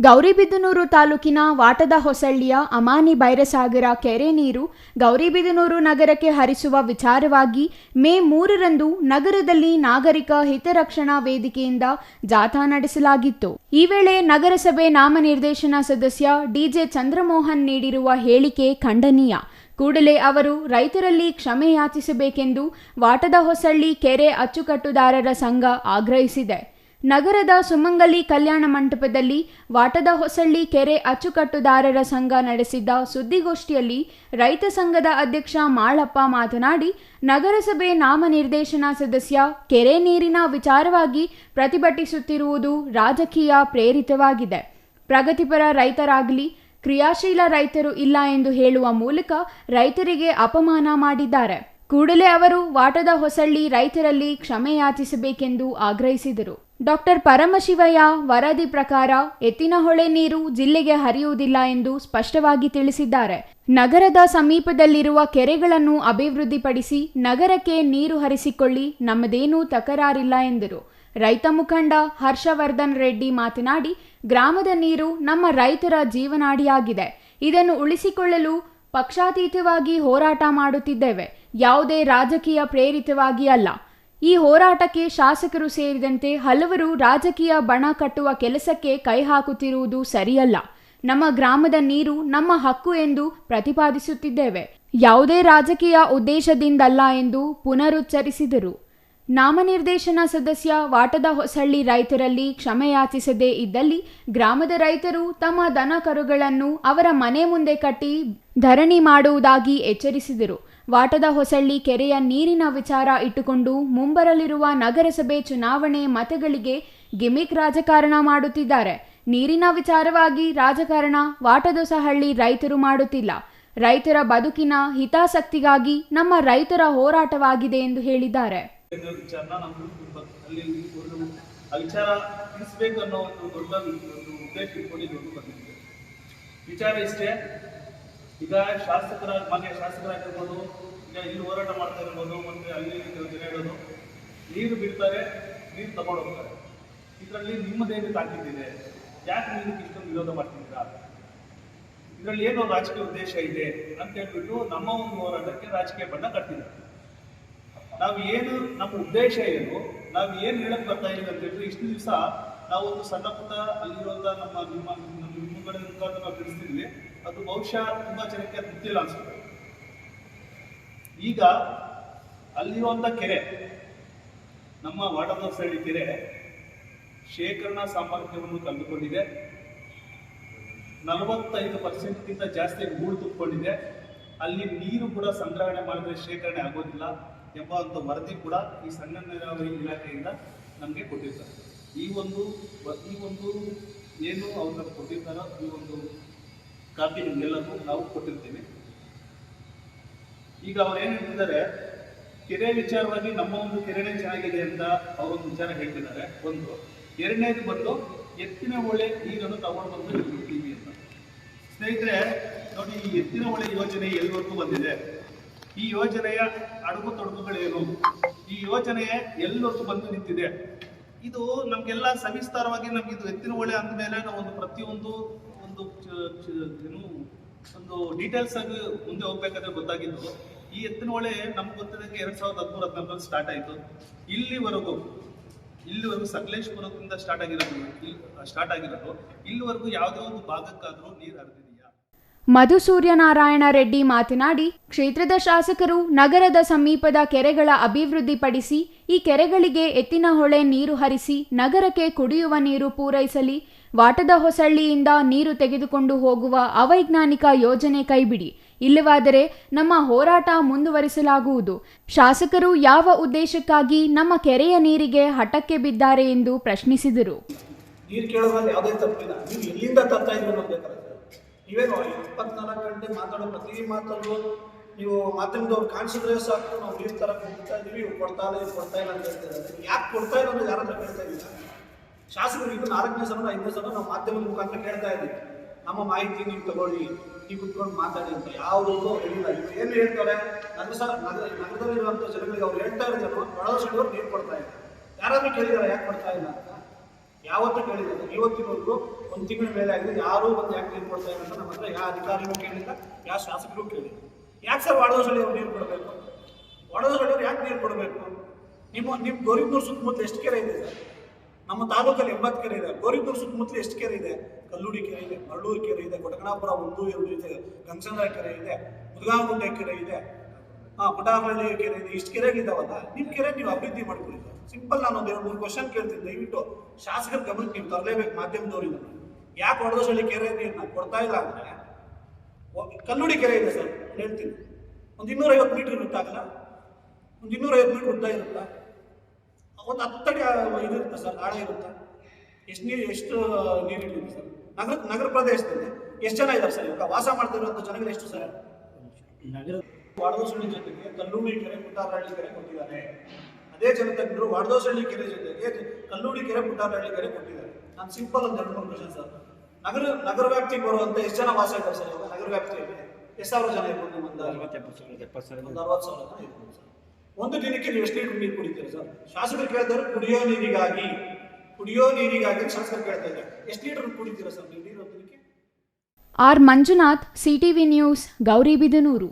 ಗೌರಿಬಿದನೂರು ತಾಲೂಕಿನ ವಾಟದ ಹೊಸಳ್ಳಿಯ ಅಮಾನಿ ಬೈರಸಾಗರ ಕೆರೆ ನೀರು ಗೌರಿಬಿದನೂರು ನಗರಕ್ಕೆ ಹರಿಸುವ ವಿಚಾರವಾಗಿ ಮೇ 3ರಂದು ನಗರದಲ್ಲಿ ನಾಗರಿಕ ಹಿತರಕ್ಷಣಾ ವೇದಿಕೆಯಿಂದ ಜಾಥಾ ನಡೆಸಲಾಗಿತ್ತು. ಈ ವೇಳೆ ನಗರಸಭೆ ನಾಮನಿರ್ದೇಶನ ಸದಸ್ಯ ಡಿಜೆ ಚಂದ್ರಮೋಹನ್ ನೀಡಿರುವ ಹೇಳಿಕೆ ಖಂಡನೀಯ. ಕೂಡಲೇ ಅವರು ರೈತರಲ್ಲಿ ಕ್ಷಮೆ ಯಾಚಿಸಬೇಕೆಂದು ವಾಟದ ಹೊಸಳ್ಳಿ ಕೆರೆ ಅಚ್ಚುಕಟ್ಟುದಾರರ ಸಂಘ ಆಗ್ರಹಿಸಿದೆ. ನಗರದ ಸುಮಂಗಲಿ ಕಲ್ಯಾಣ ಮಂಟಪದಲ್ಲಿ ವಾಟದ ಹೊಸಳ್ಳಿ ಕೆರೆ ಅಚ್ಚುಕಟ್ಟುದಾರರ ಸಂಘ ನಡೆಸಿದ್ದ ಸುದ್ದಿಗೋಷ್ಠಿಯಲ್ಲಿ ರೈತ ಸಂಘದ ಅಧ್ಯಕ್ಷ ಮಾಳಪ್ಪ ಮಾತನಾಡಿ, ನಗರಸಭೆ ನಾಮನಿರ್ದೇಶನ ಸದಸ್ಯ ಕೆರೆ ನೀರಿನ ವಿಚಾರವಾಗಿ ಪ್ರತಿಭಟಿಸುತ್ತಿರುವುದು ರಾಜಕೀಯ ಪ್ರೇರಿತವಾಗಿದೆ. ಪ್ರಗತಿಪರ ರೈತರಾಗಲಿ ಕ್ರಿಯಾಶೀಲ ರೈತರು ಇಲ್ಲ ಎಂದು ಹೇಳುವ ಮೂಲಕ ರೈತರಿಗೆ ಅಪಮಾನ ಮಾಡಿದ್ದಾರೆ. ಕೂಡಲೇ ಅವರು ವಾಟದ ಹೊಸಳ್ಳಿ ರೈತರಲ್ಲಿ ಕ್ಷಮೆ ಯಾಚಿಸಬೇಕೆಂದು ಆಗ್ರಹಿಸಿದರು. ಡಾಕ್ಟರ್ ಪರಮಶಿವಯ್ಯ ವರದಿ ಪ್ರಕಾರ ಎತ್ತಿನಹೊಳೆ ನೀರು ಜಿಲ್ಲೆಗೆ ಹರಿಯುವುದಿಲ್ಲ ಎಂದು ಸ್ಪಷ್ಟವಾಗಿ ತಿಳಿಸಿದ್ದಾರೆ. ನಗರದ ಸಮೀಪದಲ್ಲಿರುವ ಕೆರೆಗಳನ್ನು ಅಭಿವೃದ್ಧಿಪಡಿಸಿ ನಗರಕ್ಕೆ ನೀರು ಹರಿಸಿಕೊಳ್ಳಿ, ನಮ್ಮದೇನೂ ತಕರಾರಿಲ್ಲ ಎಂದರು. ರೈತ ಮುಖಂಡ ಹರ್ಷವರ್ಧನ್ ರೆಡ್ಡಿ ಮಾತನಾಡಿ, ಗ್ರಾಮದ ನೀರು ನಮ್ಮ ರೈತರ ಜೀವನಾಡಿಯಾಗಿದೆ. ಇದನ್ನು ಉಳಿಸಿಕೊಳ್ಳಲು ಪಕ್ಷಾತೀತವಾಗಿ ಹೋರಾಟ ಮಾಡುತ್ತಿದ್ದೇವೆ, ಯಾವುದೇ ರಾಜಕೀಯ ಪ್ರೇರಿತವಾಗಿ ಅಲ್ಲ. ಈ ಹೋರಾಟಕ್ಕೆ ಶಾಸಕರು ಸೇರಿದಂತೆ ಹಲವರು ರಾಜಕೀಯ ಬಣ ಕಟ್ಟುವ ಕೆಲಸಕ್ಕೆ ಕೈ ಹಾಕುತ್ತಿರುವುದು ಸರಿಯಲ್ಲ. ನಮ್ಮ ಗ್ರಾಮದ ನೀರು ನಮ್ಮ ಹಕ್ಕು ಎಂದು ಪ್ರತಿಪಾದಿಸುತ್ತಿದ್ದೇವೆ, ಯಾವುದೇ ರಾಜಕೀಯ ಉದ್ದೇಶದಿಂದಲ್ಲ ಎಂದು ಪುನರುಚ್ಚರಿಸಿದರು. ನಾಮನಿರ್ದೇಶನ ಸದಸ್ಯ ವಾಟದ ಹೊಸಳ್ಳಿ ರೈತರಲ್ಲಿ ಕ್ಷಮೆಯಾಚಿಸದೇ ಇದ್ದಲ್ಲಿ ಗ್ರಾಮದ ರೈತರು ತಮ್ಮ ದನ ಕರುಗಳನ್ನು ಅವರ ಮನೆ ಮುಂದೆ ಕಟ್ಟಿ ಧರಣಿ ಮಾಡುವುದಾಗಿ ಎಚ್ಚರಿಸಿದರು. ವಾಟದ ಹೊಸಳ್ಳಿ ಕೆರೆಯ ನೀರಿನ ವಿಚಾರ ಇಟ್ಟುಕೊಂಡು ಮುಂಬರಲಿರುವ ನಗರಸಭೆ ಚುನಾವಣೆ ಮತಗಳಿಗೆ ಗಿಮಿಕ್ ರಾಜಕಾರಣ ಮಾಡುತ್ತಿದ್ದಾರೆ. ನೀರಿನ ವಿಚಾರವಾಗಿ ರಾಜಕಾರಣ ವಾಟದೊಸಹಳ್ಳಿ ರೈತರು ಮಾಡುತ್ತಿಲ್ಲ. ರೈತರ ಬದುಕಿನ ಹಿತಾಸಕ್ತಿಗಾಗಿ ನಮ್ಮ ರೈತರ ಹೋರಾಟವಾಗಿದೆ ಎಂದು ಹೇಳಿದ್ದಾರೆ. ವಿಚಾರ ಇಷ್ಟೇ. ಈಗ ಮಾನ್ಯ ಶಾಸಕರಾಗಿರ್ಬೋದು, ಈಗ ಇಲ್ಲಿ ಹೋರಾಟ ಮಾಡ್ತಾ ಇರ್ಬೋದು, ಮತ್ತೆ ಅಲ್ಲಿ ಜನ ಹೇಳೋದು ನೀರು ಬಿಡ್ತಾರೆ, ನೀರು ತಗೊಂಡು ಹೋಗ್ತಾರೆ. ಇದರಲ್ಲಿ ನಿಮ್ಮದೇನು ತಾಕಿದ್ದಿದೆ? ಯಾಕೆ ನೀವು ಇಷ್ಟೊಂದು ವಿರೋಧ ಮಾಡ್ತಿದ್ದೀರಾ? ಇದರಲ್ಲಿ ಏನೋ ರಾಜಕೀಯ ಉದ್ದೇಶ ಇದೆ ಅಂತ ಹೇಳ್ಬಿಟ್ಟು ನಮ್ಮ ಒಂದು ಹೋರಾಟಕ್ಕೆ ರಾಜಕೀಯ ಬಣ್ಣ ಕಟ್ತಿದ್ದಾರೆ. ನಮ್ಮ ಉದ್ದೇಶ ಏನು, ನಾವು ಏನು ಹೇಳಕ್ ಬರ್ತಾ ಇದೀವಿ ಅಂತ ಹೇಳಿದ್ರೆ, ಇಷ್ಟು ದಿವಸ ನಾವು ಒಂದು ಸಣ್ಣ ಪುಟ್ಟ ಅಲ್ಲಿರುವಂತ ನಿಮ್ಮ ಕಡೆ ಮುಖಾಂತರ ನಾವು ತಿಳಿಸ್ತಿದ್ವಿ. ಅದು ಬಹುಶಃ ತುಂಬಾ ಜನಕ್ಕೆ ಗೊತ್ತಿಲ್ಲ ಅನ್ಸುತ್ತೆ. ಈಗ ಅಲ್ಲಿರುವಂತ ಕೆರೆ, ನಮ್ಮ ವಾಟದ ಹೊಸಳ್ಳಿ ಕೆರೆ ಶೇಖರಣಾ ಸಾಮರ್ಥ್ಯವನ್ನು ಕಳೆದುಕೊಂಡಿದೆ. 45% ಜಾಸ್ತಿ ಹೂಳು ತುಂಬಿಕೊಂಡಿದೆ. ಅಲ್ಲಿ ನೀರು ಕೂಡ ಸಂಗ್ರಹಣೆ ಮಾಡಿದ್ರೆ ಶೇಖರಣೆ ಆಗೋದಿಲ್ಲ ಎಂಬ ವರದಿ ಕೂಡ ಈ ಸಣ್ಣ ನೀರಾವರಿ ಇಲಾಖೆಯಿಂದ ನಮಗೆ ಕೊಟ್ಟಿರ್ತಾರೆ. ಈ ಒಂದು ಏನು ಅವ್ರನ್ನ ಕೊಟ್ಟಿರ್ತಾರೋ ಈ ಒಂದು ಕಾಪಿ ನಿಮ್ಗೆಲ್ಲರೂ ನಾವು ಕೊಟ್ಟಿರ್ತೀವಿ. ಈಗ ಅವ್ರು ಏನು ಹೇಳ್ತಿದ್ದಾರೆ, ಕೆರೆ ವಿಚಾರವಾಗಿ ನಮ್ಮ ಒಂದು ಕೆರೆನೇ ಚೆನ್ನಾಗಿದೆ ಅಂತ ಅವರೊಂದು ವಿಚಾರ ಹೇಳ್ತಿದ್ದಾರೆ. ಒಂದು. ಎರಡನೇದು ಬಂದು ಎತ್ತಿನ ಹೊಳೆ ನೀರನ್ನು ತಗೊಂಡು ಬಂದು ಇರ್ತೀವಿ ಅಂತ. ಸ್ನೇಹಿತರೆ ನೋಡಿ, ಈ ಎತ್ತಿನ ಹೊಳೆ ಯೋಜನೆ ಎಲ್ಲಿವರೆಗೂ ಬಂದಿದೆ, ಈ ಯೋಜನೆಯ ಅಡುಗು ತೊಡಗುಗಳೇನು, ಈ ಯೋಜನೆ ಎಲ್ಲಿವರೆಗೂ ಬಂದು ನಿಂತಿದೆ, ಇದು ನಮ್ಗೆಲ್ಲ ಸವಿಸ್ತಾರವಾಗಿ ನಮ್ಗೆ ಇದು ಎತ್ತಿನ ಹೊಳೆ ಅಂದ ಮೇಲೆ ನಾವು ಒಂದು ಪ್ರತಿಯೊಂದು ಒಂದು ಡೀಟೇಲ್ಸ್ ಆಗಿ ಮುಂದೆ ಹೋಗ್ಬೇಕಾದ್ರೆ ಗೊತ್ತಾಗಿದ್ದು. ಈ ಎತ್ತಿನ ಹೊಳೆ ನಮ್ಗೆ ಗೊತ್ತಿದ್ದಂಗೆ 2013-14 ಸ್ಟಾರ್ಟ್ ಆಯಿತು. ಇಲ್ಲಿವರೆಗೂ ಸಕಲೇಶ್ಪುರದಿಂದ ಸ್ಟಾರ್ಟ್ ಆಗಿರೋದು ಇಲ್ಲಿವರೆಗೂ ಯಾವುದೇ ಒಂದು ಭಾಗಕ್ಕಾದ್ರೂ ನೀರು ಹರಿದಿದೆಯಾ? ಮಧು ಸೂರ್ಯನಾರಾಯಣ ರೆಡ್ಡಿ ಮಾತನಾಡಿ, ಕ್ಷೇತ್ರದ ಶಾಸಕರು ನಗರದ ಸಮೀಪದ ಕೆರೆಗಳ ಅಭಿವೃದ್ಧಿಪಡಿಸಿ ಈ ಕೆರೆಗಳಿಗೆ ಎತ್ತಿನಹೊಳೆ ನೀರು ಹರಿಸಿ ನಗರಕ್ಕೆ ಕುಡಿಯುವ ನೀರು ಪೂರೈಸಲಿ. ವಾಟದ ಹೊಸಳ್ಳಿಯಿಂದ ನೀರು ತೆಗೆದುಕೊಂಡು ಹೋಗುವ ಅವೈಜ್ಞಾನಿಕ ಯೋಜನೆ ಕೈಬಿಡಿ. ಇಲ್ಲವಾದರೆ ನಮ್ಮ ಹೋರಾಟ ಮುಂದುವರಿಸಲಾಗುವುದು. ಶಾಸಕರು ಯಾವ ಉದ್ದೇಶಕ್ಕಾಗಿ ನಮ್ಮ ಕೆರೆಯ ನೀರಿಗೆ ಹಠಕ್ಕೆ ಬಿದ್ದಾರೆ ಎಂದು ಪ್ರಶ್ನಿಸಿದರು. ನೀರು ಕೇಳೋದ್ರಲ್ಲಿ ಯಾವುದೇ ತಪ್ಪಿಲ್ಲ. ನೀವು ಎಲ್ಲಿಂದ ತರ್ತಾ ಇದ್ರು ಅನ್ನೋದು ನೀವೇನು 24 ಗಂಟೆ ಮಾತಾಡೋ ಪ್ರತಿ ಮಾತಲ್ಲೂ ನೀವು ಮಾಧ್ಯಮದವ್ರು ಕಾಣಿಸಿದ್ರೆ ಸಾಕು, ನಾವು ನೀರು ತರಕ್ಕೆ ಹೋಗ್ತಾ ಇದೀವಿ, ಕೊಡ್ತಾ ಇಲ್ಲ ಅಂತ ಹೇಳ್ತಿದ್ದಾರೆ. ಯಾಕೆ ಕೊಡ್ತಾ ಇಲ್ಲ ಅನ್ನೋದು ಯಾರಾದ್ರೂ ಕೇಳ್ತಾ ಇಲ್ಲ. ಶಾಸಕರು ಇದು 4ನೇ ಸಲ 5ನೇ ಸಲ ನಾವು ಮಾಧ್ಯಮದ ಮುಖಾಂತರ ಕೇಳ್ತಾ ಇದ್ದೀವಿ, ನಮ್ಮ ಮಾಹಿತಿ ನೀವು ತಗೊಳ್ಳಿ, ನೀವು ಕುತ್ಕೊಂಡು ಮಾತಾಡಿ ಅಂತ. ಯಾವುದಕ್ಕೂ ಹೇಳಿಲ್ಲ. ಇವರು ಏನು ಹೇಳ್ತಾರೆ, ನಗರದಲ್ಲಿರುವಂಥ ಜನಗಳಿಗೆ ಅವ್ರು ಹೇಳ್ತಾ ಇದ್ದಾರೆ, ಒಳವರ್ಷದವ್ರು ನೀರು ಕೊಡ್ತಾ ಇಲ್ಲ. ಯಾರಾದ್ರೂ ಕೇಳಿದಾರೆ ಯಾಕೆ ಕೊಡ್ತಾ ಇಲ್ಲ ಅಂತ? ಯಾವತ್ತೂ ಕೇಳಿಲ್ಲ ಸರ್. ಇವತ್ತಿನವರೆಗೂ ಒಂದು ತಿಂಗಳ ಮೇಲೆ ಆಗಿದೆ, ಯಾರೂ ಬಂದು ಯಾಕೆ ನೀರು ಕೊಡ್ತಾ ಇಲ್ಲ ಅಂತ ನಮ್ಮ ಹತ್ರ ಯಾವ ಅಧಿಕಾರಿಗೂ ಕೇಳಿಲ್ಲ, ಯಾವ ಶಾಸಕರು ಕೇಳಿಲ್ಲ. ಯಾಕೆ ಸರ್ ವಾಡೋಸಳ್ಳಿ ಅವ್ರು ನೀರು ಕೊಡಬೇಕು? ವಾಡೋಸಳ್ಳಿ ಅವ್ರು ಯಾಕೆ ನೀರು ಕೊಡಬೇಕು? ನಿಮ್ಮ ಗೌರಿಬಿದನೂರು ಸುತ್ತಮುತ್ತಲು ಎಷ್ಟು ಕೆರೆ ಇದೆ ಸರ್? ನಮ್ಮ ತಾಲೂಕಲ್ಲಿ 80 ಕೆರೆ ಇದೆ. ಗೌರಿಬಿದನೂರು ಸುತ್ತಮುತ್ತಲು ಎಷ್ಟು ಕೆರೆ ಇದೆ? ಕಲ್ಲುಡಿ ಕೆರೆ ಇದೆ, ಮರಳೂರು ಕೆರೆ ಇದೆ, ಕೊಟಕನಾಪುರ 1, 2 ಇದೆ, ಗಂಗಸಂದ್ರ ಕೆರೆ ಇದೆ, ಮುದುಗಾಗುಂಟೆ ಕೆರೆ ಇದೆ, ಪುಟಾರಹಳ್ಳಿ ಕೆರೆ ಇದೆ. ಇಷ್ಟು ಕೆರೆಗಳಿದ್ದಾವಲ್ಲ, ನಿಮ್ಮ ಕೆರೆ ನೀವು ಅಭಿವೃದ್ಧಿ ಮಾಡ್ಕೊಳ್ಳಿ ಸರ್. ಸಿಂಪಲ್. ನಾನು ಒಂದು 2-3 ಕ್ವಶನ್ ಕೇಳ್ತೀನಿ, ದಯವಿಟ್ಟು ಶಾಸಕರ ಗಮನಕ್ಕೆ ನೀವು ತರಲೇಬೇಕು ಮಾಧ್ಯಮದವರಿಂದ. ಯಾಕೆ ವಡದಸಳ್ಳಿ ಕೆರೆ ನೀರನ್ನ ಕೊಡ್ತಾ ಇಲ್ಲ ಅಂದರೆ, ಕಲ್ಲುಡಿ ಕೆರೆ ಇದೆ ಸರ್, ಹೇಳ್ತೀನಿ. ಒಂದು 250 ಮೀಟರ್ ಇರುತ್ತಾಗಲ್ಲ, ಒಂದು 250 ಮೀಟರ್ ಉದ್ದ ಇರುತ್ತಾ, ಒಂದು 10 ಅಡಿ ಇದು ಇರುತ್ತೆ ಸರ್, ಆಳ ಇರುತ್ತಾ? ಎಷ್ಟು ನೀರು ಇರುತ್ತೆ ಸರ್? ನಗರ ಪ್ರದೇಶದಲ್ಲಿ ಎಷ್ಟು ಜನ ಇದ್ದಾರೆ ಸರ್? ಇವಾಗ ವಾಸ ಮಾಡ್ತಿರುವಂಥ ಜನಗಳು ಎಷ್ಟು ಸರ್? ವಾಡದಸಳ್ಳಿ ಜೊತೆಗೆ ಕಲ್ಲುಡಿ ಕೆರೆ, ಪುಟಾರಹಳ್ಳಿ ಕೆರೆ ಕೊಟ್ಟಿದ್ದಾರೆ. ಅದೇ ಜನತಜ್ಞರು ವಾಡದಸಳ್ಳಿ ಕೆರೆ ಜೊತೆಗೆ ಕಲ್ಲುಡಿ ಕೆರೆ, ಪುಟಾರಹಳ್ಳಿ ಕೆರೆ ಕೊಟ್ಟಿದ್ದಾರೆ. ನಾನು ಸಿಂಪಲ್ ಒಂದು 2-3 ಕ್ವಶನ್ ಸರ್. ನಗರ ವ್ಯಾಪ್ತಿಗೆ ಬರುವಂತ ಎಷ್ಟು ಜನ ವಾಸ ಇದ್ದಾರೆ ಸರ್ ಇವಾಗ ನಗರ ವ್ಯಾಪ್ತಿಯಲ್ಲಿ? ಎಷ್ಟು ಸಾವಿರ ಜನ ಇರ್ಬೋದು? ಒಂದು 60,000 ಜನ ಇರ್ಬೋದು ಸರ್. ಒಂದು ದಿನಕ್ಕೆ ನೀವು ಎಷ್ಟು ಲೀಟರ್ ನೀರು ಕುಡಿತೀರಾ ಸರ್? ಶಾಸಕರು ಕೇಳ್ತಾರೆ ಕುಡಿಯೋ ನೀರಿಗಾಗಿ ಶಾಸಕರು ಕೇಳ್ತಾ ಇದ್ದಾರೆ. ಎಷ್ಟು ಲೀಟರ್ ಕುಡಿತೀರಾ ಸರ್ ನೀವು ನೀರು ದಿನಕ್ಕೆ? R Manjunath, CTV news, Gauribidanur.